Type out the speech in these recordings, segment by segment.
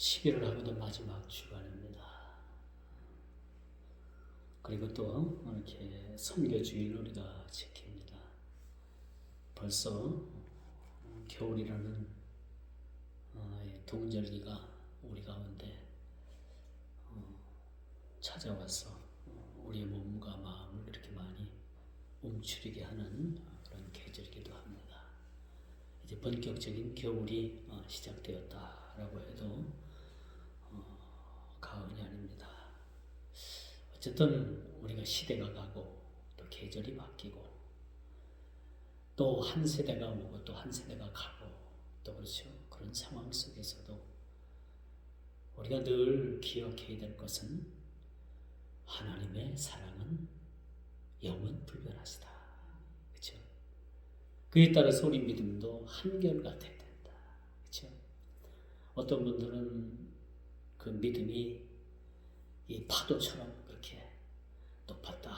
11월 하고도 마지막 주간입니다. 그리고 또 이렇게 선교주일 우리가 지킵니다. 벌써 겨울이라는 동절기가 우리 가운데 찾아와서 우리의 몸과 마음을 그렇게 많이 움츠리게 하는 그런 계절이기도 합니다. 이제 본격적인 겨울이 시작되었다라고 해도 가언이 아닙니다. 어쨌든 우리가 시대가 가고 또 계절이 바뀌고 또 한 세대가 오고 또 한 세대가 가고 또 그렇죠. 그런 상황 속에서도 우리가 늘 기억해야 될 것은 하나님의 사랑은 영원 불변하시다. 그렇죠? 그에 따라서 우리 믿음도 한결같아야 된다. 그렇죠? 어떤 분들은 그 믿음이 이 파도처럼 그렇게 높았다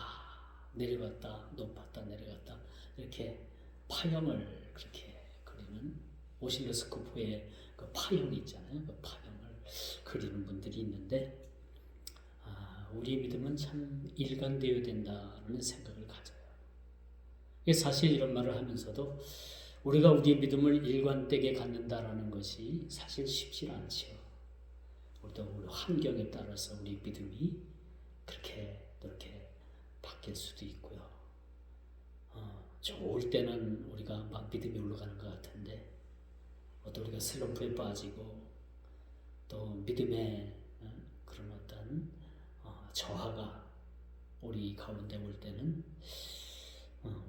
내려갔다 높았다 내려갔다 이렇게 파형을 그렇게 그리는 오실로스코프의 그 파형이 있잖아요. 그 파형을 그리는 분들이 있는데 우리 믿음은 참 일관되어야 된다는 생각을 가져요. 사실 이런 말을 하면서도 우리가 우리의 믿음을 일관되게 갖는다라는 것이 사실 쉽지 않지요. 또 우리 환경에 따라서 우리 믿음이 그렇게 바뀔 수도 있고요. 좋을 때는 우리가 막 믿음이 올라가는 것 같은데 또 우리가 슬럼프에 빠지고 또 믿음의 그런 어떤 저하가 우리 가운데 올 때는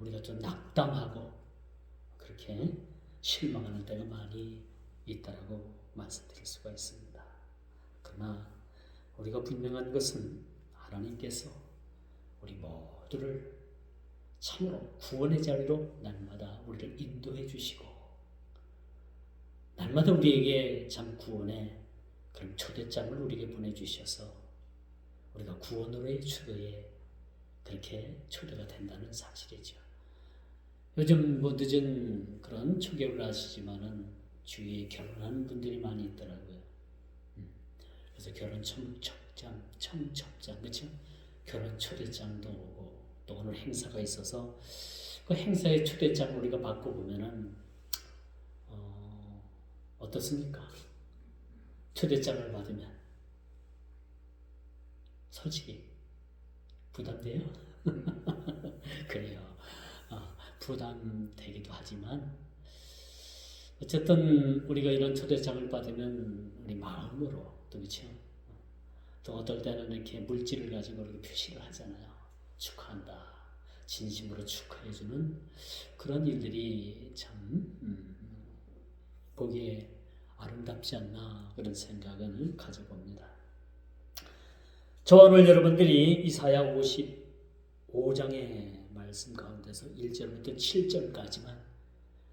우리가 좀 낙담하고 그렇게 실망하는 때가 많이 있다라고 말씀드릴 수가 있습니다. 그러나 우리가 분명한 것은 하나님께서 우리 모두를 참으로 구원의 자리로 날마다 우리를 인도해 주시고 날마다 우리에게 참 구원의 그런 초대장을 우리에게 보내주셔서 우리가 구원으로의 초대에 그렇게 초대가 된다는 사실이죠. 요즘 뭐 늦은 그런 초겨울을 하시지만은 주위에 결혼하는 분들이 많이 있더라고요. 그래서 결혼 청첩장, 그렇죠? 결혼 초대장도 오고 또 오늘 행사가 있어서 그 행사의 초대장 우리가 받고 보면은 어떻습니까? 초대장을 받으면 솔직히 부담돼요? 그래요. 부담되기도 하지만 어쨌든 우리가 이런 초대장을 받으면 우리 마음으로 또 그렇죠. 또 어떨 때는 이렇게 물질을 가지고 이렇게 표시를 하잖아요. 축하한다. 진심으로 축하해주는 그런 일들이 참 보기에 아름답지 않나 그런 생각을 가져봅니다. 저와 오늘 여러분들이 이사야 55장의 말씀 가운데서 1절부터 7절까지만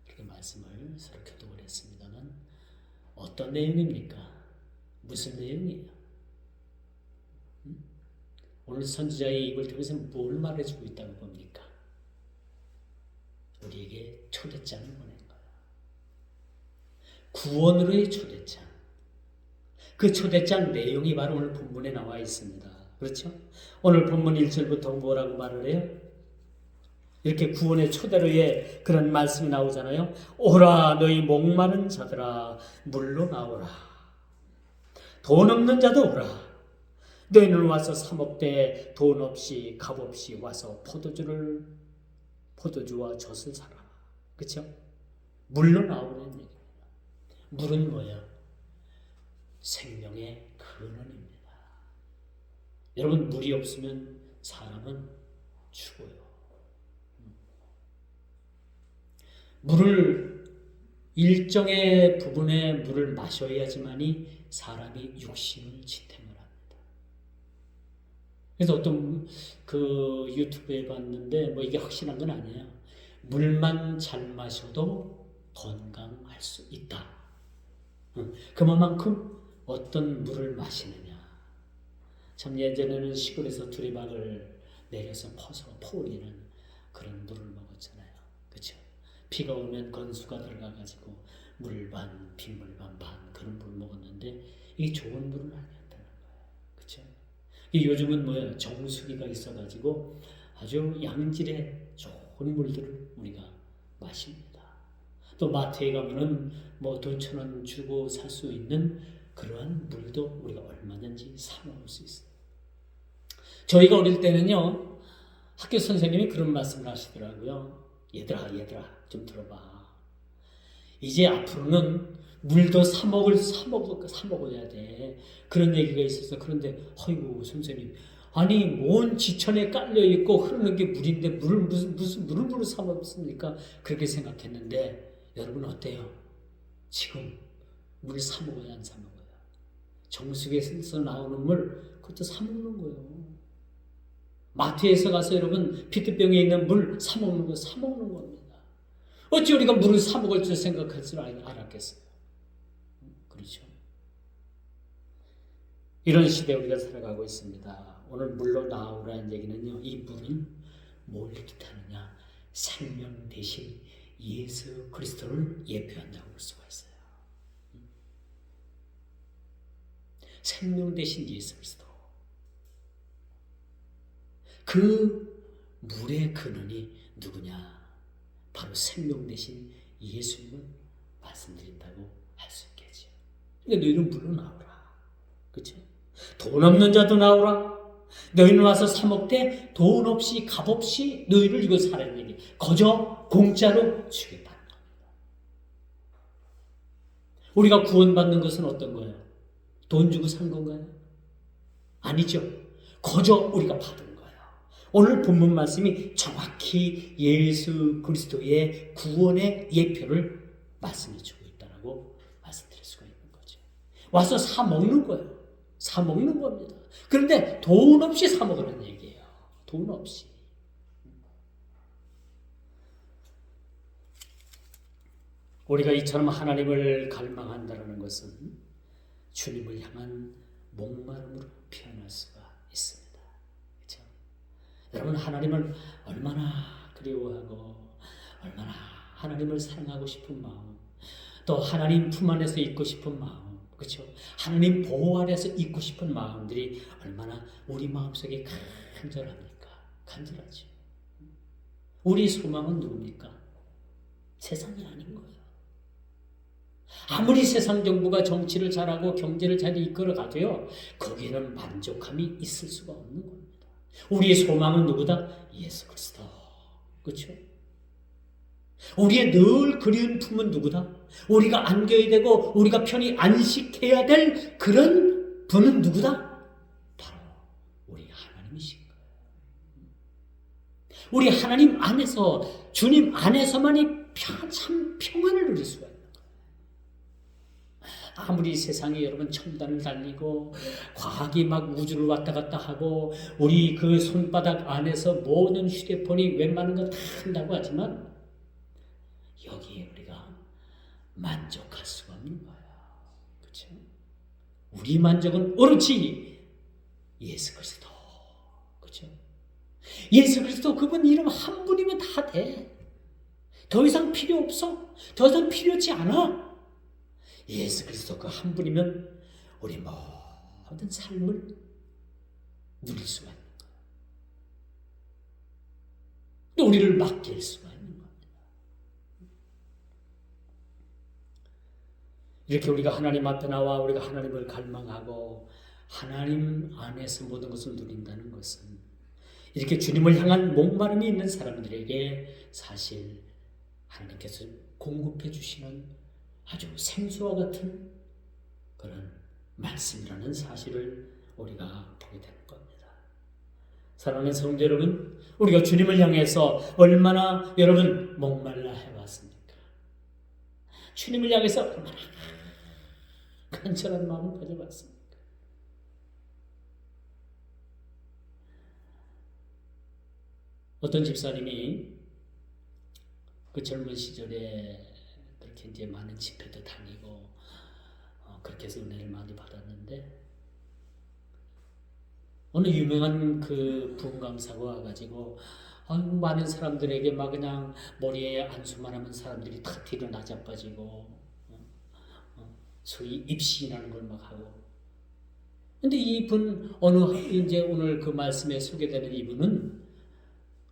이렇게 말씀을 서로 교독을 했습니다만 어떤 내용입니까? 무슨 내용이에요? 오늘 선지자의 입을 통해서 뭘 말해주고 있다고 봅니까? 우리에게 초대장을 보낸 거예요. 구원으로의 초대장. 그 초대장 내용이 바로 오늘 본문에 나와 있습니다. 그렇죠? 오늘 본문 1절부터 뭐라고 말을 해요? 이렇게 구원의 초대로의 그런 말씀이 나오잖아요. 오라 너희 목마른 자들아 물로 나오라. 돈 없는 자도 오라. 너희는 와서 사 먹되 돈 없이 값 없이 와서 포도주와 젖을 사라. 그렇죠? 물로 나오는 얘기입니다. 물은 뭐야? 생명의 근원입니다. 여러분 물이 없으면 사람은 죽어요. 물을 일정의 부분의 물을 마셔야지만이 사람이 육신을 지탱을 합니다. 그래서 어떤 그 유튜브에 봤는데 뭐 이게 확실한 건 아니에요. 물만 잘 마셔도 건강할 수 있다. 그만큼 어떤 물을 마시느냐. 참 예전에는 시골에서 두리박을 내려서 퍼서 포올리는 그런 물을 먹었잖아요. 그렇죠? 비가 오면 건수가 들어가가지고 물 반, 빗물 반 그런 물을 먹었는데 이게 좋은 물은 아니었다는 거예요. 그렇죠? 요즘은 뭐예요? 정수기가 있어가지고 아주 양질의 좋은 물들을 우리가 마십니다. 또 마트에 가면은 뭐 돈 1,000원 주고 살 수 있는 그러한 물도 우리가 얼마든지 사 먹을 수 있어요. 저희가 어릴 때는요, 학교 선생님이 그런 말씀을 하시더라고요. 얘들아 좀 들어봐. 이제 앞으로는 물도 사 먹어야 돼. 그런 얘기가 있어서. 그런데 아이고 선생님, 아니 온 지천에 깔려 있고 흐르는 게 물인데 물을 무슨 물을 사 먹습니까? 그렇게 생각했는데 여러분 어때요? 지금 물 사 먹어야 안 사 먹어요? 정수기에서 나오는 물 그것도 사 먹는 거예요. 마트에서 가서 여러분 피트병에 있는 물 사 먹는 거 사 먹는 겁니다. 어찌 우리가 물을 사 먹을 줄 생각할 줄 알았겠어요? 그렇죠? 이런 시대에 우리가 살아가고 있습니다. 오늘 물로 나오라는 얘기는요, 이 물은 뭘 뜻하느냐? 생명 대신 예수 그리스도를 예표한다고 볼 수가 있어요. 생명 대신 예수 그리스도. 그 물의 근원이 누구냐? 바로 생명 대신 예수님을 말씀드린다고 할 수 있겠죠. 그러니까 너희는 물로 나오라. 그렇죠? 돈 없는 자도 나오라. 너희는 와서 사 먹되 돈 없이 값 없이 너희를 이거 사라는 얘기. 거저 공짜로 주겠다는 겁니다. 우리가 구원받는 것은 어떤 거예요? 돈 주고 산 건가요? 아니죠. 거저 우리가 받은 거예요. 오늘 본문 말씀이 정확히 예수 그리스도의 구원의 예표를 말씀해 주고 있다라고 말씀드릴 수가 있는 거죠. 와서 사 먹는 거예요. 사 먹는 겁니다. 그런데 돈 없이 사 먹으라는 얘기예요. 돈 없이. 우리가 이처럼 하나님을 갈망한다는 것은 주님을 향한 목마름으로 표현할 수가 있습니다. 그렇죠? 여러분 하나님을 얼마나 그리워하고 얼마나 하나님을 사랑하고 싶은 마음, 또 하나님 품 안에서 있고 싶은 마음, 그렇죠? 하나님 보호 아래서 있고 싶은 마음들이 얼마나 우리 마음속에 간절합니까? 간절하죠. 우리 소망은 누굽니까? 세상이 아닌 거예요. 아무리 세상 정부가 정치를 잘하고 경제를 잘 이끌어가도요, 거기에는 만족함이 있을 수가 없는 겁니다. 우리의 소망은 누구다? 예수 그리스도. 그렇죠? 우리의 늘 그리운 품은 누구다? 우리가 안겨야 되고 우리가 편히 안식해야 될 그런 분은 누구다? 바로 우리 하나님이신 거예요. 우리 하나님 안에서, 주님 안에서만이 참 평안을 누릴 수가 있는 거예요. 아무리 세상에 여러분 첨단을 달리고 과학이 막 우주를 왔다 갔다 하고 우리 그 손바닥 안에서 모든 휴대폰이 웬만한 거 다 한다고 하지만 여기에 우리가 만족할 수가 없는 거예요. 그렇죠? 우리 만족은 오로지 예수 그리스도. 그렇죠? 예수 그리스도 그분 이름 한 분이면 다 돼. 더 이상 필요 없어. 더 이상 필요치 않아. 예수 그리스도 그 한 분이면 우리 모든 삶을 누릴 수가 있는 거예요. 또 우리를 맡길 수가 있는 거예요. 이렇게 우리가 하나님 앞에 나와 우리가 하나님을 갈망하고 하나님 안에서 모든 것을 누린다는 것은 이렇게 주님을 향한 목마름이 있는 사람들에게 사실 하나님께서 공급해 주시는 아주 생수와 같은 그런 말씀이라는 사실을 우리가 보게 되는 겁니다. 사랑하는 성도 여러분, 우리가 주님을 향해서 얼마나 여러분 목말라 해왔습니까? 주님을 향해서 얼마나 간절한 마음을 가져봤습니까? 어떤 집사님이 그 젊은 시절에 그렇게 이제 많은 집회도 다니고 그렇게 해서 은혜를 많이 받았는데 어느 유명한 그 부흥강사가 와가지고 많은 사람들에게 막 그냥 머리에 안수만 하면 사람들이 다 뒤로 나자빠지고 소위 입신이라는 걸 막 하고 근데 이분 이제 오늘 그 말씀에 소개되는 이분은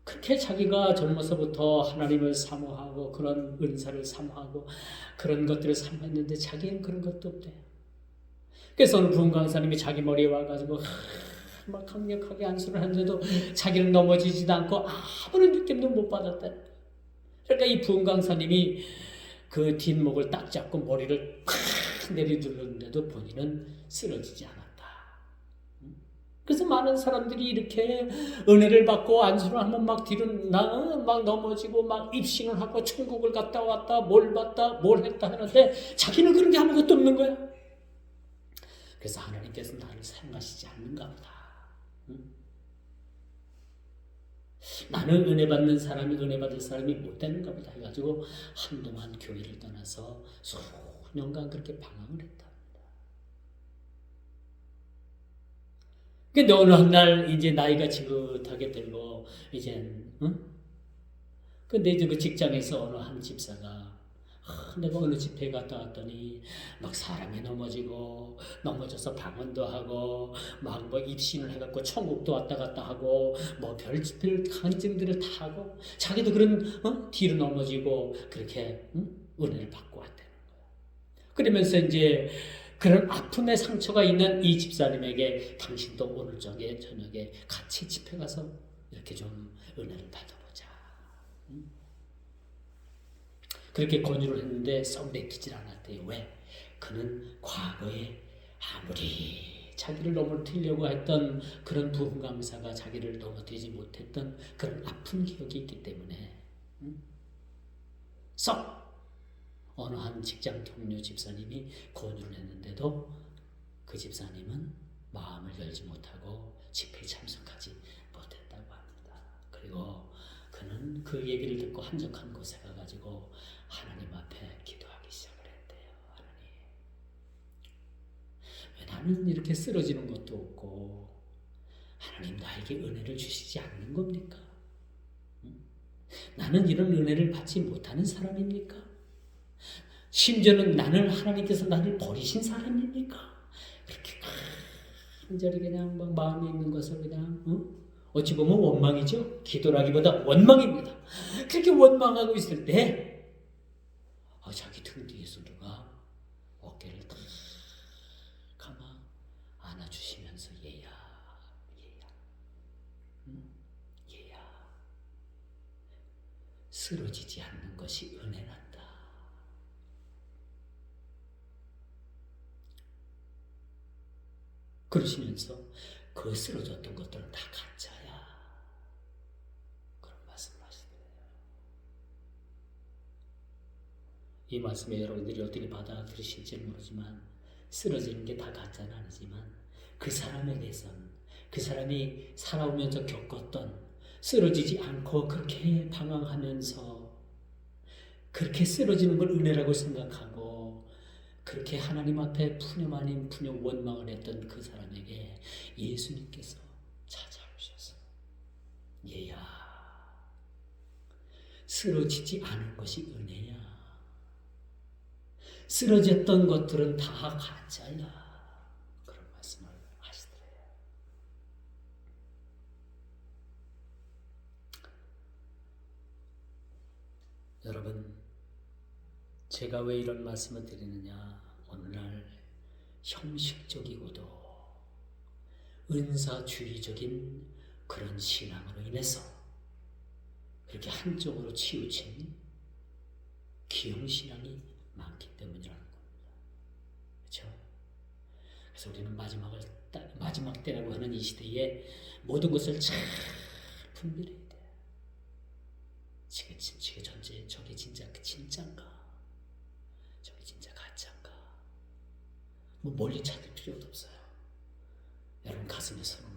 그렇게 자기가 젊어서부터 하나님을 사모하고 그런 은사를 사모하고 그런 것들을 사모했는데 자기는 그런 것도 없대요. 그래서 어느 부흥 강사님이 자기 머리에 와가지고 막 강력하게 안수를 하는데도 자기는 넘어지지도 않고 아무런 느낌도 못 받았대. 그러니까 이 부흥 강사님이 그 뒷목을 딱 잡고 머리를 팍 내리둘렀는데도 본인은 쓰러지지 않았다. 그래서 많은 사람들이 이렇게 은혜를 받고 안수를 하면 막 뒤로 막 넘어지고 막 입신을 하고 천국을 갔다 왔다 뭘 봤다 뭘 했다 하는데 자기는 그런 게 아무것도 없는 거야. 그래서 하나님께서 나를 사용하시지 않는가 보다. 나는 은혜 받는 사람이 은혜 받을 사람이 못 되는가 보다 해가지고 한동안 교회를 떠나서 수년간 그렇게 방황을 했다. 근데 어느 날 이제 나이가 지긋하게 들고 이제 근데 이제 그 직장에서 어느 한 집사가 내가 어느 집회에 갔다 왔더니 막 사람이 넘어져서 방언도 하고 막 뭐 입신을 해갖고 천국도 왔다 갔다 하고 뭐 별짓별 간증들을 다 하고 자기도 그런 뒤로 넘어지고 그렇게 은혜를 받고 왔다는 거야. 그러면서 이제 그런 아픔의 상처가 있는 이 집사님에게 당신도 오늘 저녁에 같이 집회 가서 이렇게 좀 은혜를 받아보자. 그렇게 권유를 했는데 썩 내키질 않았대요. 왜? 그는 과거에 아무리 자기를 넘어뜨리려고 했던 그런 부흥감사가 자기를 넘어뜨리지 못했던 그런 아픈 기억이 있기 때문에 썩 어느 한 직장 동료 집사님이 권유를 했는데도 그 집사님은 마음을 열지 못하고 집회에 참석하지 못했다고 합니다. 그리고 그는 그 얘기를 듣고 한적한 곳에 가가지고 하나님 앞에 기도하기 시작을 했대요. 하나님, 왜 나는 이렇게 쓰러지는 것도 없고 하나님 나에게 은혜를 주시지 않는 겁니까? 나는 이런 은혜를 받지 못하는 사람입니까? 심지어는 나는 하나님께서 나를 버리신 사람입니까? 그렇게 간절히 그냥 막 마음에 있는 것을 그냥 어찌 보면 원망이죠. 기도라기보다 원망입니다. 그렇게 원망하고 있을 때 자기 등 뒤에서 누가 어깨를 탁 감아 안아주시면서 얘야 쓰러지지 않는 것이 은혜란다. 그러시면서 그 쓰러졌던 것들은 다 가짜야. 그런 말씀을 하시더래요. 이 말씀에 여러분들이 어떻게 받아들이실지 모르지만 쓰러지는 게 다 가짜는 아니지만 그 사람에게선 그 사람이 살아오면서 겪었던 쓰러지지 않고 그렇게 방황하면서 그렇게 쓰러지는 걸 은혜라고 생각하고 그렇게 하나님 앞에 푸념 아닌 푸념 원망을 했던 그 사람에게 예수님께서 찾아오셔서 얘야 쓰러지지 않은 것이 은혜야. 쓰러졌던 것들은 다 가짜야. 그런 말씀을 하시더래요. 여러분, 제가 왜 이런 말씀을 드리느냐. 오늘날 형식적이고도 은사주의적인 그런 신앙으로 인해서 그렇게 한쪽으로 치우친 기형신앙이 많기 때문이라는 겁니다. 그렇죠? 그래서 우리는 마지막 때라고 하는 이 시대에 모든 것을 잘 분별해야 돼요. 지금 전제 저게 진짜인가? 저게 진짜 가짜인가? 뭐 멀리 찾을 필요도 없어요. 여러분 가슴에 손을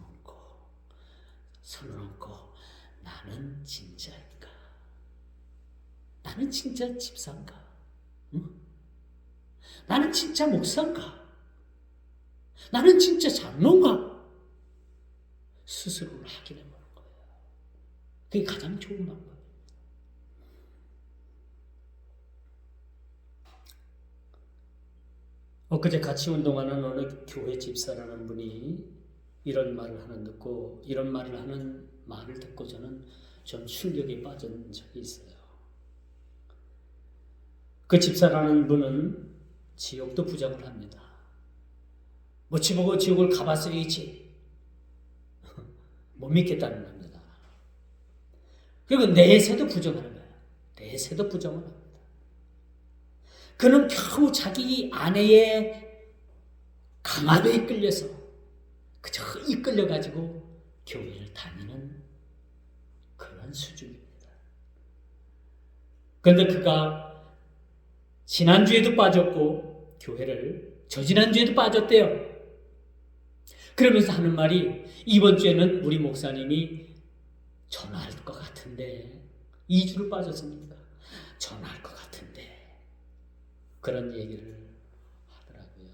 얹고 나는 진짜인가? 나는 진짜 집사인가? 응? 나는 진짜 목사인가? 나는 진짜 장로인가? 스스로를 확인해보는 거예요. 그게 가장 좋은 방법이에요. 엊그제 같이 운동하는 어느 교회 집사라는 분이 이런 말을 하는 말을 듣고 저는 좀 충격에 빠진 적이 있어요. 그 집사라는 분은 지옥도 부정을 합니다. 뭐 지보고 지옥을 가봤어야지. 못 믿겠다는 겁니다. 그리고 내세도 부정하는 거예요. 내세도 부정을 합니다. 그는 겨우 자기 아내의 강압에 이끌려서 그저 이끌려가지고 교회를 다니는 그런 수준입니다. 그런데 그가 지난주에도 빠졌고 교회를 저지난주에도 빠졌대요. 그러면서 하는 말이 이번 주에는 우리 목사님이 전화할 것 같은데 2주를 빠졌습니까? 전화할 것 같은데 그런 얘기를 하더라고요.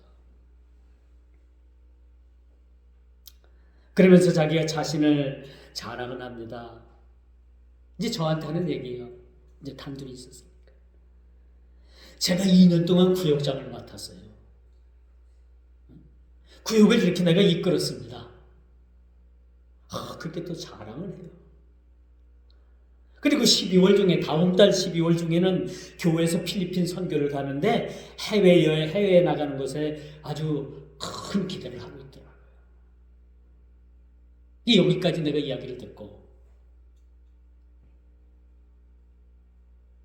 그러면서 자기가 자신을 자랑을 합니다. 이제 저한테 하는 얘기예요. 이제 단둘이 있었으니까. 제가 2년 동안 구역장을 맡았어요. 구역을 이렇게 내가 이끌었습니다. 그렇게 또 자랑을 해요. 그리고 12월 중에 다음 달 12월 중에는 교회에서 필리핀 선교를 가는데 해외에 나가는 것에 아주 큰 기대를 하고 있더라고요. 여기까지 내가 이야기를 듣고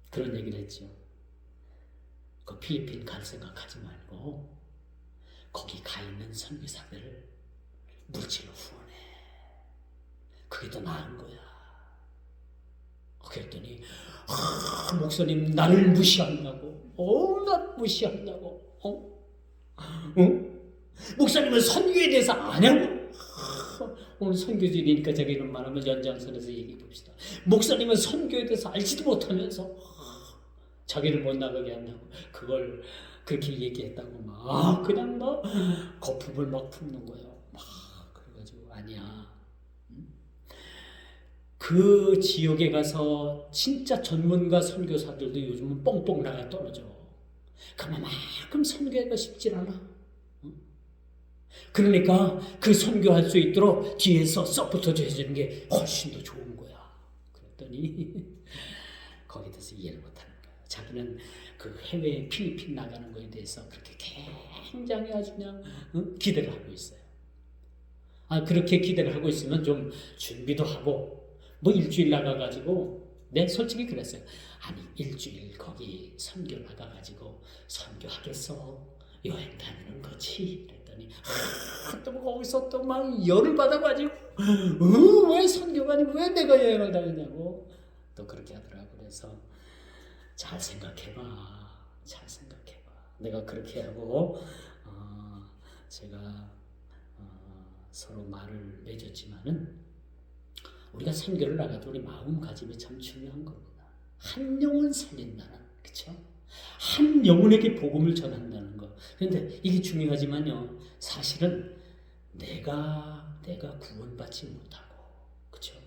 그런 얘기를 했죠. 그 필리핀 갈 생각하지 말고 거기 가 있는 선교사들을 물질로 후원해. 그게 더 나은 거야. 그랬더니 목사님 나를 무시한다고. 나 무시한다고. 목사님은 선교에 대해서 아냐고. 오늘 선교주의니까 제가 이런 말 하면 연장선에서 얘기해 봅시다. 목사님은 선교에 대해서 알지도 못하면서 자기를 못 나가게 한다고 그걸 그렇게 얘기했다고 막 그냥 막 거품을 막 품는 거예요. 막 그래가지고 아니야. 그 지역에 가서 진짜 전문가 선교사들도 요즘은 뻥뻥 나가 떨어져. 그만큼 선교하기가 쉽지 않아. 그러니까 그 선교할 수 있도록 뒤에서 서포터 해주는 게 훨씬 더 좋은 거야. 그랬더니 거기에 대해서 이해를 못하는 거야. 자기는 그 해외 필리핀 나가는 거에 대해서 그렇게 굉장히 아주 그냥 기대를 하고 있어요. 그렇게 기대를 하고 있으면 좀 준비도 하고 뭐 일주일 나가가지고 솔직히 그랬어요. 아니 일주일 거기 선교 나가가지고 선교하겠어. 여행 다니는 거지. 그랬더니 또 거기서 또 막 열을 받아가지고 왜 선교가니 왜 내가 여행을 다니냐고 또 그렇게 하더라고. 그래서 잘 생각해봐. 내가 그렇게 하고 제가 서로 말을 맺었지만은 우리가 선교를 나가도 우리 마음가짐이 참 중요한 겁니다. 한 영혼 살린다는, 그렇죠? 한 영혼에게 복음을 전한다는 거. 그런데 이게 중요하지만요. 사실은 내가 구원받지 못하고, 그렇죠?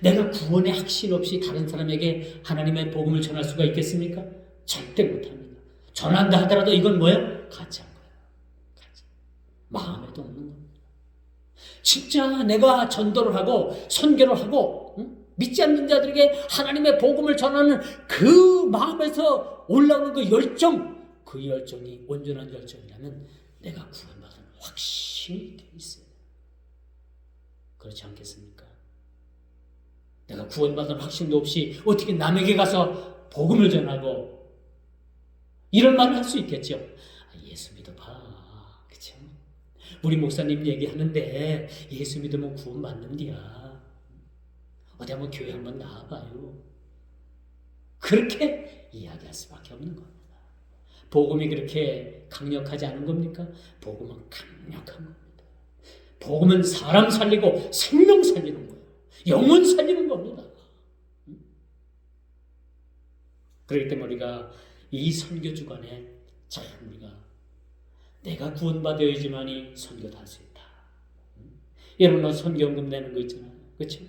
내가 구원의 확신 없이 다른 사람에게 하나님의 복음을 전할 수가 있겠습니까? 절대 못합니다. 전한다 하더라도 이건 뭐예요? 가짜인 거예요. 가짜. 마음에도 없는 겁니다. 진짜 내가 전도를 하고 선교를 하고 믿지 않는 자들에게 하나님의 복음을 전하는 그 마음에서 올라오는 그 열정, 그 열정이 온전한 열정이라면 내가 구원받은 확신이 있어요. 그렇지 않겠습니까? 내가 구원받은 확신도 없이 어떻게 남에게 가서 복음을 전하고 이런 말을 할 수 있겠죠. 예수 믿어봐. 그렇죠? 우리 목사님 얘기하는데 예수 믿으면 구원받는디야. 어디 한번 교회 한번 나와봐요. 그렇게 이야기할 수밖에 없는 겁니다. 복음이 그렇게 강력하지 않은 겁니까? 복음은 강력한 겁니다. 복음은 사람 살리고 생명 살리는 거예요. 영혼 살리는 겁니다. 그렇기 때문에 우리가 이 선교 주간에 참 우리가 내가 구원받아야지만이 선교도 할 수 있다. 여러분 선교연금 내는 거 있잖아요. 그렇죠?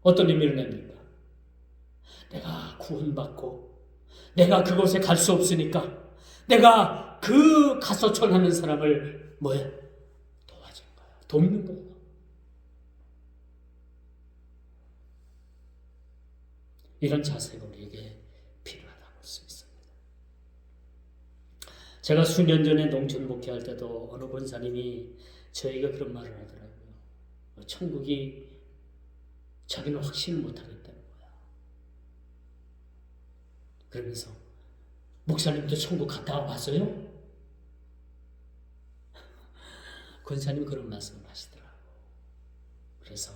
어떤 의미를 냅니까? 내가 구원받고 내가 그곳에 갈 수 없으니까 내가 그 가소천하는 사람을 도와준 거야. 돕는 거야. 이런 자세가 우리에게 필요하다고 볼 수 있습니다. 제가 수년 전에 농촌 목회할 때도 어느 권사님이 저에게 그런 말을 하더라고요. 천국이 자기는 확신을 못하겠다는 거야. 그러면서 목사님도 천국 갔다 와봤어요? 권사님 그런 말씀을 하시더라고. 그래서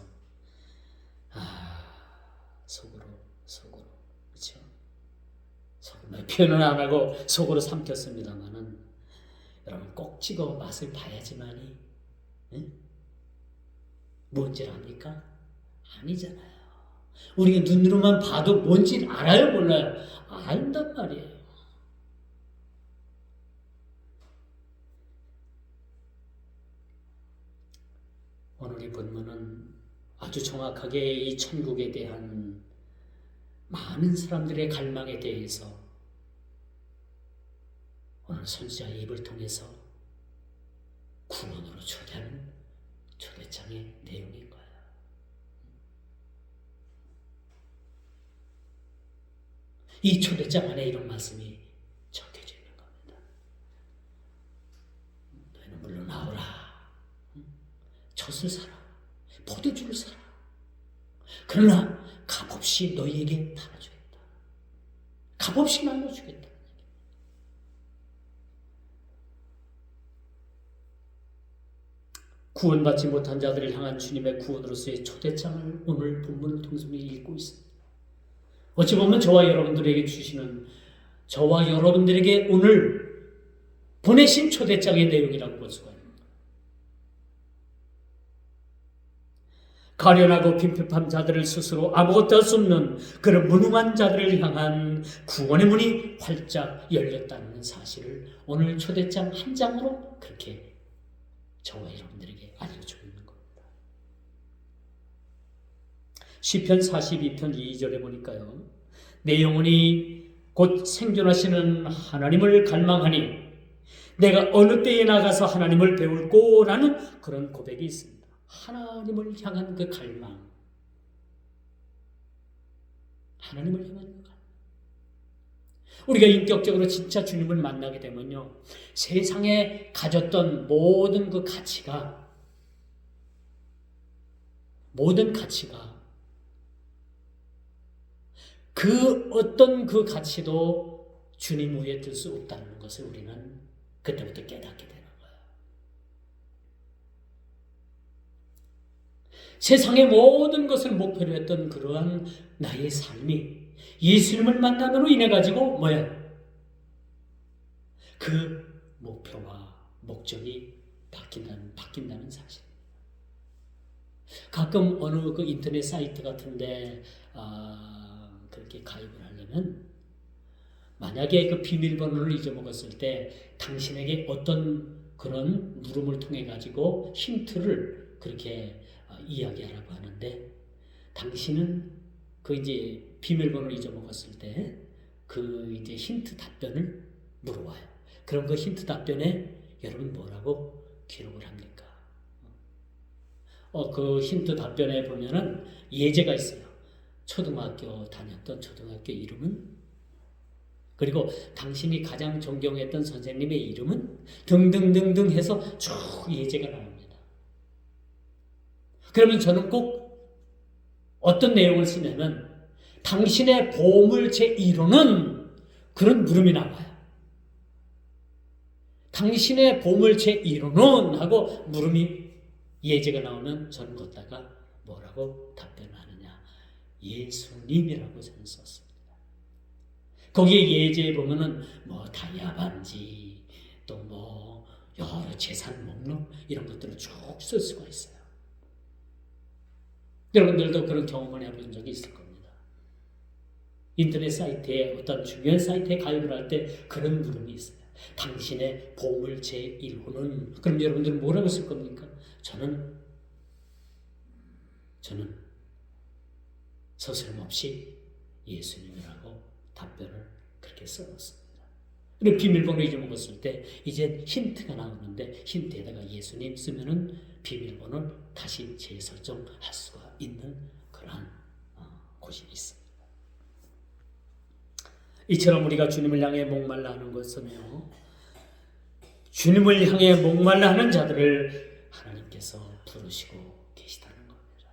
속으로 그렇죠? 속으로 표현은 안 하고 속으로 삼켰습니다만은 여러분 꼭 찍어 맛을 봐야지만이 뭔지 압니까? 아니잖아요. 우리가 눈으로만 봐도 뭔지 알아요, 몰라요? 안단 말이에요. 오늘 이 본문은 아주 정확하게 이 천국에 대한 많은 사람들의 갈망에 대해서 오늘 선지자의 입을 통해서 구원으로 초대하는 초대장의 내용인 거예요. 이 초대장 안에 이런 말씀이 적혀져 있는 겁니다. 너희는 물러나오라. 젖을 사라. 포도주를 사라. 그러나 값없이 너희에게 팔아주겠다. 값없이 나눠주겠다. 구원받지 못한 자들을 향한 주님의 구원으로서의 초대장을 오늘 본문을 통해서 읽고 있습니다. 어찌 보면 저와 여러분들에게 오늘 보내신 초대장의 내용이라고 볼 수가 있습니다. 가련하고 빈핍한 자들을 스스로 아무것도 할 수 없는 그런 무능한 자들을 향한 구원의 문이 활짝 열렸다는 사실을 오늘 초대장 한 장으로 그렇게 저와 여러분들에게 알려주고 있는 겁니다. 시편 42편 2절에 보니까요. 내 영혼이 곧 생존하시는 하나님을 갈망하니 내가 어느 때에 나가서 하나님을 배울꼬라는 그런 고백이 있습니다. 하나님을 향한 그 갈망. 하나님을 향한 그 갈망. 우리가 인격적으로 진짜 주님을 만나게 되면요. 세상에 가졌던 모든 가치가 그 어떤 그 가치도 주님 위에 둘 수 없다는 것을 우리는 그때부터 깨닫게 되는 거예요. 세상의 모든 것을 목표로 했던 그러한 나의 삶이 예수님을 만남으로 인해 가지고 그 목표와 목적이 바뀐다는 사실. 가끔 어느 그 인터넷 사이트 같은데 그렇게 가입을 하려면 만약에 그 비밀번호를 잊어먹었을 때 당신에게 어떤 그런 물음을 통해 가지고 힌트를 그렇게 이야기하라고 하는데 당신은 그 이제 비밀번호를 잊어먹었을 때 그 이제 힌트 답변을 물어와요. 그럼 그 힌트 답변에 여러분 뭐라고 기록을 합니까? 그 힌트 답변에 보면은 예제가 있어요. 초등학교 다녔던 초등학교 이름은, 그리고 당신이 가장 존경했던 선생님의 이름은 등등등등 해서 쭉 예제가 나옵니다. 그러면 저는 꼭 어떤 내용을 쓰냐면 당신의 보물체 1호는 그런 물음이 나와요. 당신의 보물체 1호는 하고 물음이 예제가 나오면 저는 걷다가 뭐라고 답변하느냐. 예수님이라고 저는 썼습니다. 거기에 예제에 보면은 다이아 반지 또 여러 재산 목록 이런 것들을 쭉 쓸 수가 있어요. 여러분들도 그런 경험을 해본 적이 있을 겁니다. 인터넷 사이트에 어떤 중요한 사이트에 가입을 할 때 그런 물음이 있어요. 당신의 보물 제1호는, 그럼 여러분들은 뭐라고 쓸 겁니까? 저는 서스럼 없이 예수님이라고 답변을 그렇게 써놨습니다. 그리고 비밀번호 잊어먹었을 때 이제 힌트가 나오는데 힌트에다가 예수님 쓰면은 비밀번호를 다시 재설정할 수가 있는 그러한 곳이 있습니다. 이처럼 우리가 주님을 향해 목말라 하는 것은요, 주님을 향해 목말라 하는 자들을 하나님께서 부르시고 계시다는 겁니다.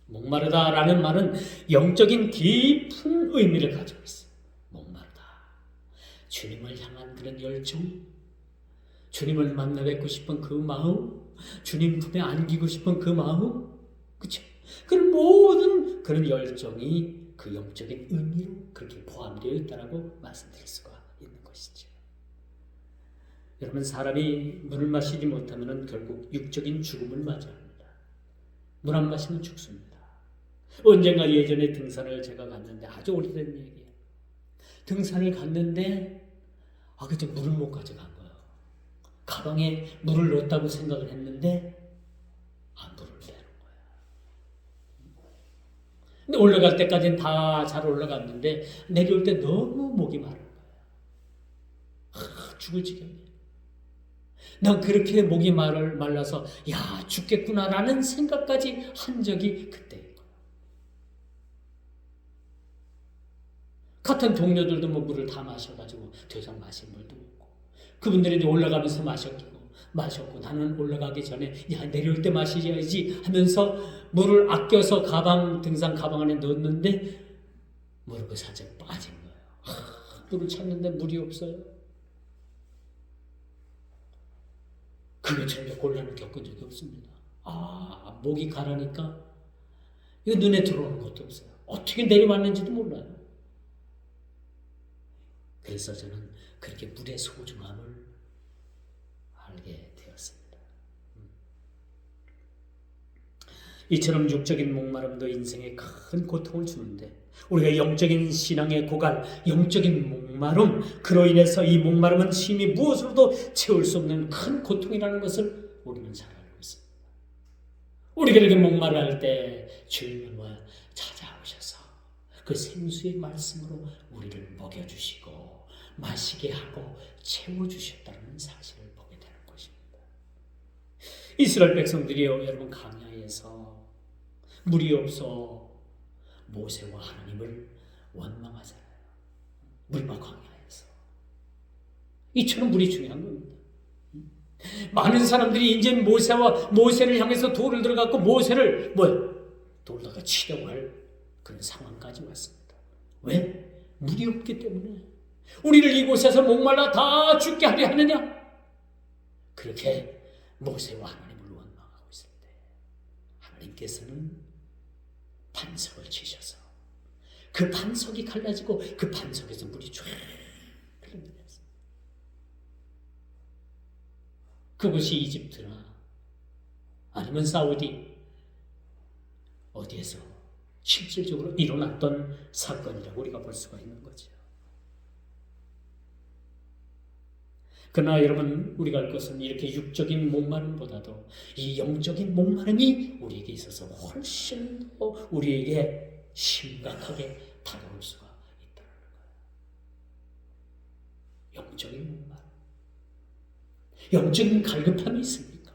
목마르다라는 말은 영적인 깊은 의미를 가지고 있어요. 목마르다. 주님을 향한 그런 열정, 주님을 만나 뵙고 싶은 그 마음, 주님 품에 안기고 싶은 그 마음, 그렇죠? 그런 모든 그런 열정이 그 영적인 의미로 그렇게 포함되어 있다라고 말씀드릴 수가 있는 것이죠. 여러분, 사람이 물을 마시지 못하면 결국 육적인 죽음을 맞이합니다. 물 안 마시면 죽습니다. 언젠가 예전에 등산을 제가 갔는데, 아주 오래된 얘기예요. 등산을 갔는데 그때 물을 못 가져간 거예요. 가방에 물을 넣었다고 생각을 했는데 물을 내는 거예요. 근데 올라갈 때까지는 다 잘 올라갔는데 내려올 때 너무 목이 마른 거예요. 죽을 지경이에요. 난 그렇게 목이 말라서 야, 죽겠구나라는 생각까지 한 적이 그때인 거예요. 같은 동료들도 뭐 물을 다 마셔가지고 더 이상 마신 물도 없고, 그분들이 이제 올라가면서 마셨고 나는 올라가기 전에 야, 내려올 때 마셔야지 하면서 물을 아껴서 등산 가방 안에 넣었는데 모르고 살짝 빠진 거예요. 물을 찾는데 물이 없어요. 그것처럼 곤란을 겪은 적이 없습니다. 목이 가라니까 이거 눈에 들어오는 것도 없어요. 어떻게 내려왔는지도 몰라요. 그래서 저는 그렇게 물의 소중함을 알게 되었습니다. 이처럼 육적인 목마름도 인생에 큰 고통을 주는데, 우리가 영적인 신앙의 고갈, 영적인 목마름, 그로 인해서 이 목마름은 심히 무엇으로도 채울 수 없는 큰 고통이라는 것을 우리는 잘 알고 있습니다. 우리가 이렇게 목마를 때 주님은 찾아오셔서 그 생수의 말씀으로 우리를 먹여주시고 마시게 하고 채워주셨다는 사실을 보게 되는 것입니다. 이스라엘 백성들이요, 여러분, 광야에서 물이 없어 모세와 하나님을 원망하잖아요. 물과 광야에서. 이처럼 물이 중요한 겁니다. 많은 사람들이 이제 모세를 향해서 돌을 들어갖고 모세를 돌다가 치려고 할 그런 상황까지 왔습니다. 왜? 물이 없기 때문에. 우리를 이곳에서 목말라 다 죽게 하려 하느냐? 그렇게 모세와 하나님을 원망하고 있을 때 하나님께서는 반석을 치셔서 그 반석이 갈라지고 그 반석에서 물이 쫙 흘러내렸어요. 그것이 이집트나 아니면 사우디 어디에서 실질적으로 일어났던 사건이라고 우리가 볼 수가 있는 거죠. 그러나 여러분, 우리가 알 것은 이렇게 육적인 목마름보다도 이 영적인 목마름이 우리에게 있어서 훨씬 더 우리에게 심각하게 다가올 수가 있다는 거예요. 영적인 목마름, 영적인 갈급함이 있습니까?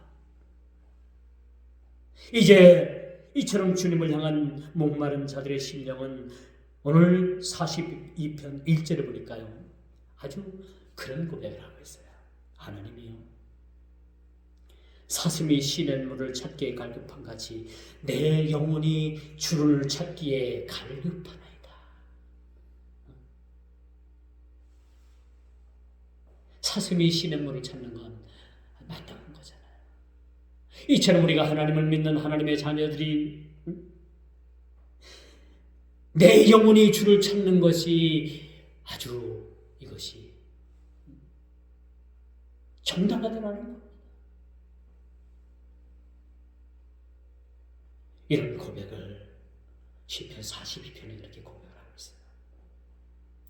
이제 이처럼 주님을 향한 목마른 자들의 심령은 오늘 42편 1절에 보니까요, 아주 그런 고백을 하고 있어요. 하나님이요, 사슴이 시냇물을 찾기에 갈급한 같이 내 영혼이 주를 찾기에 갈급하나이다. 사슴이 시냇물을 찾는 건 마땅한 거잖아요. 이처럼 우리가 하나님을 믿는 하나님의 자녀들이 내 영혼이 주를 찾는 것이 아주 이것이 정당하다는 겁니다. 이런 고백을 시편 42편에 이렇게 고백을 하고 있어요.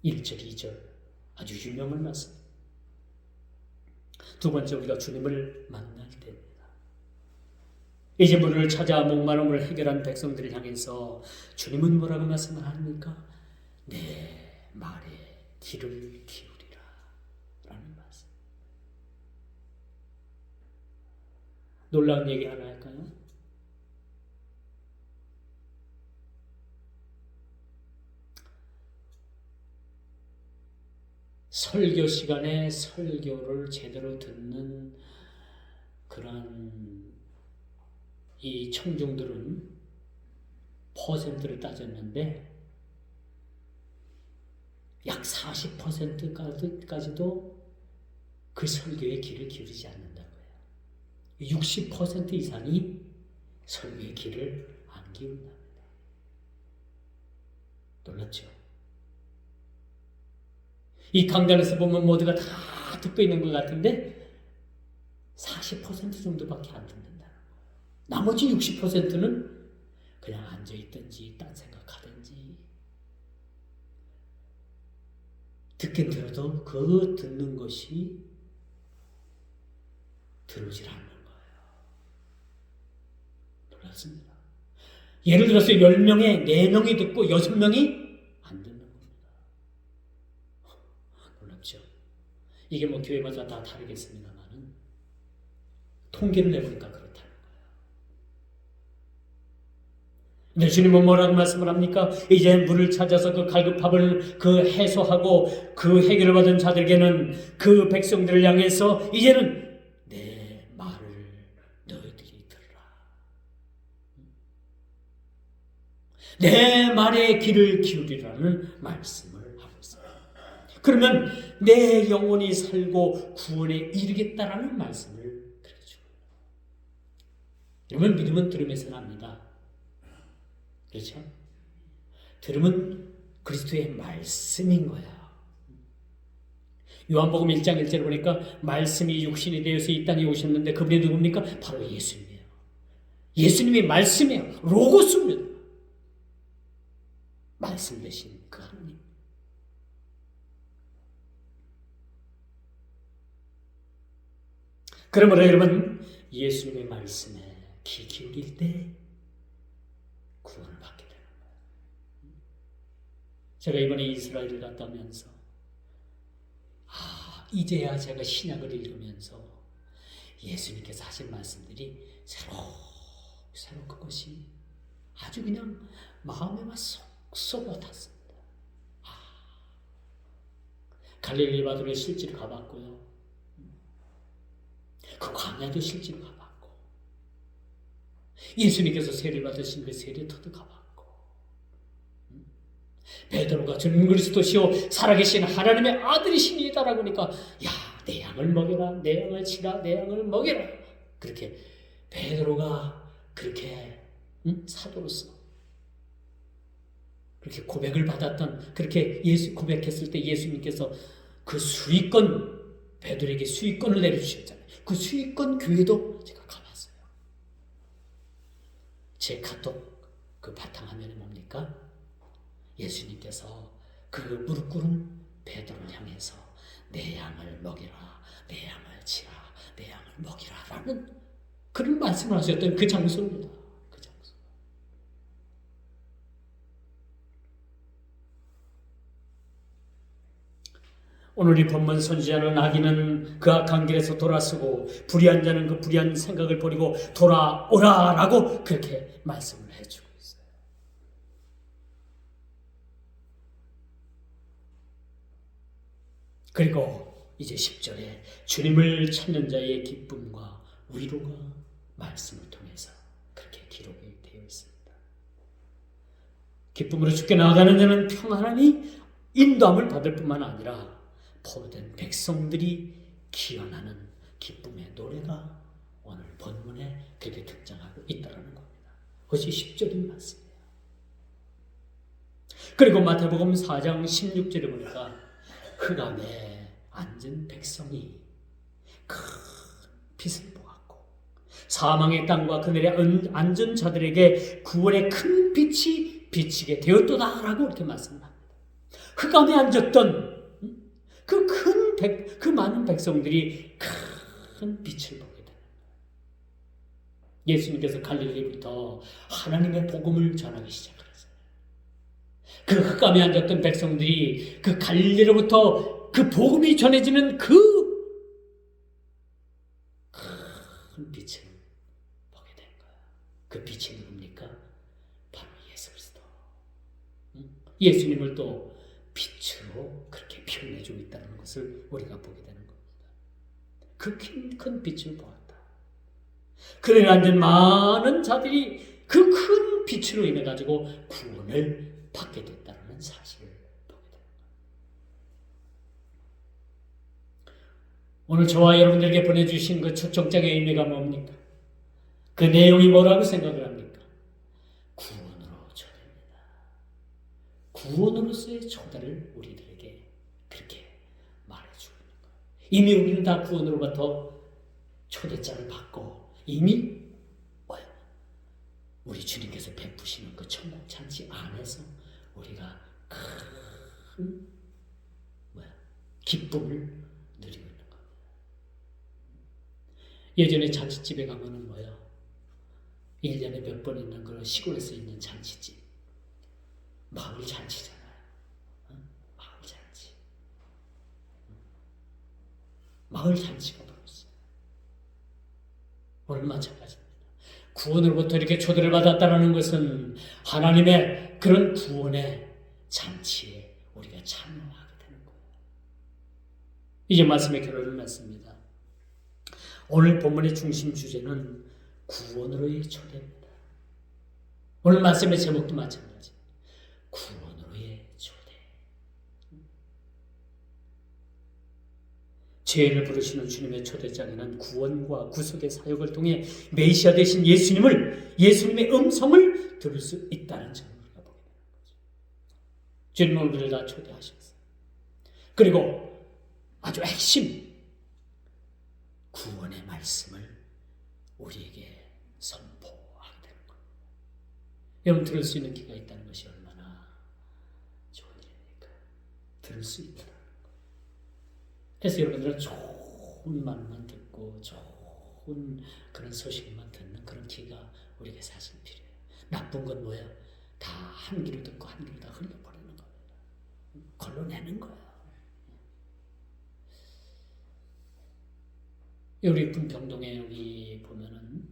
1절, 2절 아주 유명한 말씀. 두 번째, 우리가 주님을 만날 때입니다. 이제 물을 찾아 목마름을 해결한 백성들을 향해서 주님은 뭐라고 말씀을 합니까? 내 말에 귀를 기울이라 라는 말씀. 놀라운 얘기 하나 할까요? 설교 시간에 설교를 제대로 듣는 그런 이 청중들은 퍼센트를 따졌는데 약 40%까지도 그 설교에 귀를 기울이지 않는다고요. 60% 이상이 설교에 귀를 안 기울인답니다. 놀랍죠? 이 강단에서 보면 모두가 다 듣고 있는 것 같은데 40% 정도밖에 안 듣는다는 거예요. 나머지 60%는 그냥 앉아있든지 딴 생각하든지 듣긴 들어도 그 듣는 것이 들어오질 않는 거예요. 놀랍습니다. 예를 들어서 10명에 4명이 듣고 6명이 안 듣는 겁니다. 놀랍죠? 이게 뭐 교회마다 다 다르겠습니다만은 통계를 내보니까 그렇다는 거예요. 근데 주님은 뭐라고 말씀을 합니까? 이제 물을 찾아서 그 갈급함을 그 해소하고 그 해결을 받은 자들에게는 그 백성들을 향해서 이제는 내 말을 너희들이 들으라. 내 말에 귀를 기울이라는 말씀을 하고 있어요. 그러면 내 영혼이 살고 구원에 이르겠다라는 말씀을 그려주고 여러분 믿음은 들음에서 납니다. 그렇죠? 들음은 그리스도의 말씀인 거야. 요한복음 1장 1절에 보니까 말씀이 육신이 되어서 이 땅에 오셨는데 그분이 누굽니까? 바로 예수님이에요. 예수님이 말씀이에요. 로고스입니다. 말씀 되신 그 하나님. 그러므로 여러분 예수님의 말씀에 귀 기울일 때 구원을 받게 되는 거예요. 제가 이번에 이스라엘을 갔다 오면서 이제야 제가 신약을 읽으면서 예수님께서 하신 말씀들이 새로 그것이 아주 그냥 마음에만 쏙 와닿습니다. 갈릴리 바다를 실제로 가봤고요. 그 광야도 실제로 가봤고 예수님께서 세례 받으신 그 세례터도 가봤고 베드로가 주는 그리스도시요 살아계신 하나님의 아들이시니다라고 하니까 야, 내 양을 먹여라, 내 양을 치라, 내 양을 먹여라. 그렇게 베드로가 그렇게 사도로서 그렇게 고백을 받았던 그렇게 예수 고백했을 때 예수님께서 그 수익권 베드로에게 수익권을 내려주셨잖아요. 그 수익권 교회도 제가 가봤어요. 제 카톡 그 바탕화면이 뭡니까? 예수님께서 그 무릎 꿇은 베드로를 향해서 내 양을 먹이라, 내 양을 치라, 내 양을 먹이라 라는 그런 말씀을 하셨던 그 장소입니다. 그 장소. 오늘 이 본문 선지자는 악인은 그 악한 길에서 돌아서고 불의한 자는 그 불의한 생각을 버리고 돌아오라 라고 그렇게 말씀을 해주고 있어요. 그리고 이제 10절에 주님을 찾는 자의 기쁨과 위로가 말씀을 통해서 그렇게 기록이 되어 있습니다. 기쁨으로 주께 나아가는 자는 평안하니 인도함을 받을 뿐만 아니라 포로된 백성들이 기원하는 기쁨의 노래가 오늘 본문에 그렇게 등장하고 있다는 겁니다. 그것이 10절인 말씀이에요. 그리고 마태복음 4장 16절에 보니까 흑암에 앉은 백성이 큰 빛을 보았고 사망의 땅과 그늘에 앉은 자들에게 구원의 큰 빛이 비치게 되었도다 라고 이렇게 말씀합니다. 흑암에 앉았던 그 많은 백성들이 큰 빛을 보게 되는 거예요. 예수님께서 갈릴리부터 하나님의 복음을 전하기 시작했어요. 그 흑암에 앉았던 백성들이 그 갈릴리로부터 그 복음이 전해지는 그 큰 빛을 보게 된 거야. 그 빛이 누굽니까? 바로 예수 그리스도. 예수님을 또 빛으로 그렇게 표현해주고 있다는 것을 우리가 보게 되는 겁니다. 그 큰 빛을 보았다. 그에 앉은 많은 자들이 그 큰 빛으로 인해 가지고 구원을 받게 됐다는 사실을 보게 됩니다. 오늘 저와 여러분들에게 보내주신 그 초청장의 의미가 뭡니까? 그 내용이 뭐라고 생각을 합니까? 구원으로 초대입니다. 구원으로서의 초대를 우리들에게 그렇게 말해주고 있는 거예요. 이미 우리는 다 구원으로부터 초대장을 받고 이미 우리 주님께서 베푸시는 그 천국 잔치 안에서 우리가 큰 기쁨을 누리고 있는 겁니다. 예전에 잔치집에 가면은 1년에 몇 번 있는 그런 시골에서 있는 잔치집. 마을 잔치잖아요. 마을 잔치. 마을 잔치가 바로 있어요. 오늘 마찬가지입니다. 구원으로부터 이렇게 초대를 받았다는 것은 하나님의 그런 구원의 잔치에 우리가 참여하게 되는 거예요. 이제 말씀의 결론을 맺습니다. 오늘 본문의 중심 주제는 구원으로의 초대입니다. 오늘 말씀의 제목도 마찬가지. 구원으로의 초대. 죄인을 부르시는 주님의 초대장에는 구원과 구속의 사역을 통해 메시아 되신 예수님의 음성을 들을 수 있다는 점을 우리가 보게 되는 거죠. 주님은 우리를 다 초대하셨어요. 그리고 아주 핵심 구원의 말씀을 우리에게 선포하게 되는 거예요. 여러분 들을 수 있는 귀가 있다는 것이 얼마나 좋은 일입니까? 들을 수 있다는 거예요. 그래서 여러분들은 좋은 말만 듣고 좋은 그런 소식만 듣는 그런 귀가 우리에게 사실 필요해요. 나쁜 건 뭐예요? 다 한 귀로 듣고 한 귀로 다 흘려버리는 거예요. 걸러내는 거예요. 우리 분평동에 여기 보면은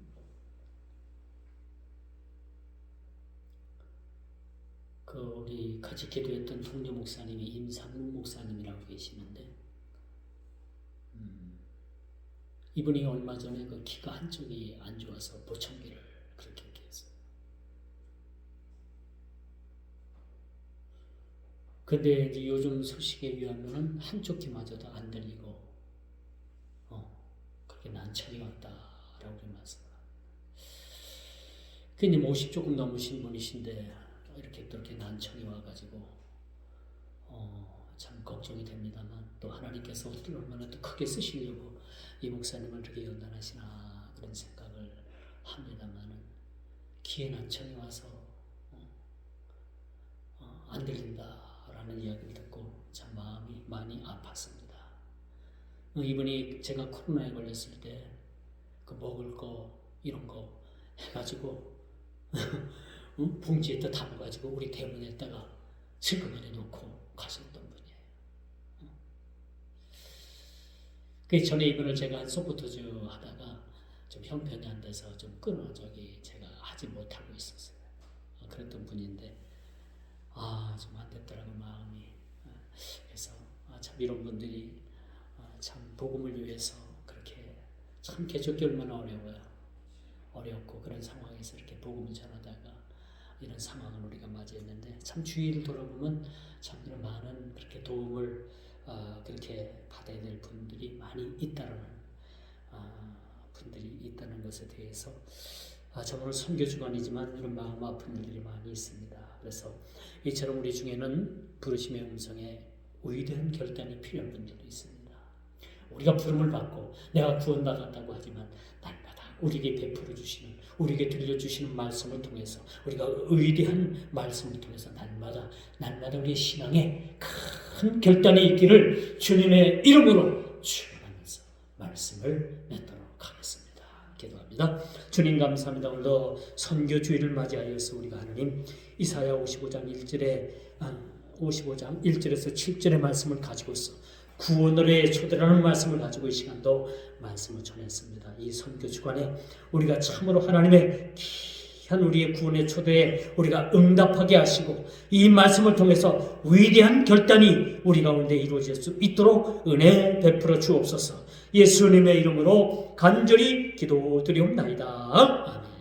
그 우리 같이 기도했던 동료 목사님이 임상무 목사님이라고 계시는데 이분이 얼마 전에 그 귀가 한쪽이 안 좋아서 보청기를 그렇게 했어요. 근데 이제 요즘 소식에 의하면은 한쪽 귀마저도 안 들리고 그렇게 난청이 왔다라고 말씀합니다. 그님 50 조금 넘으신 분이신데 이렇게 또 이렇게 난청이 와가지고 참 걱정이 됩니다만 또 하나님께서 어떻게 얼마나 또 크게 쓰시려고 이 목사님을 그렇게 연단하시나 그런 생각을 합니다만은 귀에 난청이 와서 안 들린다라는 이야기를 듣고 참 마음이 많이 아팠습니다. 이분이 제가 코로나에 걸렸을 때 그 먹을 거 이런 거 해가지고 봉지에다 담아가지고 우리 대문에다가 슬그머니 놓고 가셨던 분이에요. 그 전에 이분을 제가 한 소프트주 하다가 좀 형편이 안 돼서 좀 제가 하지 못하고 있었어요. 그랬던 분인데 좀 안 됐더라고 마음이. 그래서 참 이런 분들이 참 복음을 위해서 그렇게 참 개척이 얼마나 어렵고 그런 상황에서 이렇게 복음을 전하다가 이런 상황을 우리가 맞이했는데 참 주위를 돌아보면 참 이런 많은 그렇게 도움을 그렇게 받아야 될 분들이 많이 있다는 분들이 있다는 것에 대해서 저 오늘 선교 주간이지만 이런 마음 아픈 일들이 많이 있습니다. 그래서 이처럼 우리 중에는 부르심의 음성에 위대한 결단이 필요한 분들도 있습니다. 우리가 부름을 받고 내가 구원받았다고 하지만 날마다 우리에게 베풀어 주시는 우리에게 들려주시는 말씀을 통해서 우리가 의대한 말씀을 통해서 날마다 우리의 신앙에 큰 결단이 있기를 주님의 이름으로 축원하면서 말씀을 맺도록 하겠습니다. 기도합니다. 주님 감사합니다. 오늘도 선교 주일을 맞이하여서 우리가 하나님 이사야 55장 1절에서 7절의 말씀을 가지고서 구원으로의 초대라는 말씀을 가지고 이 시간도 말씀을 전했습니다. 이 선교 주간에 우리가 참으로 하나님의 귀한 우리의 구원의 초대에 우리가 응답하게 하시고 이 말씀을 통해서 위대한 결단이 우리 가운데 이루어질 수 있도록 은혜 베풀어 주옵소서. 예수님의 이름으로 간절히 기도드리옵나이다. 아멘.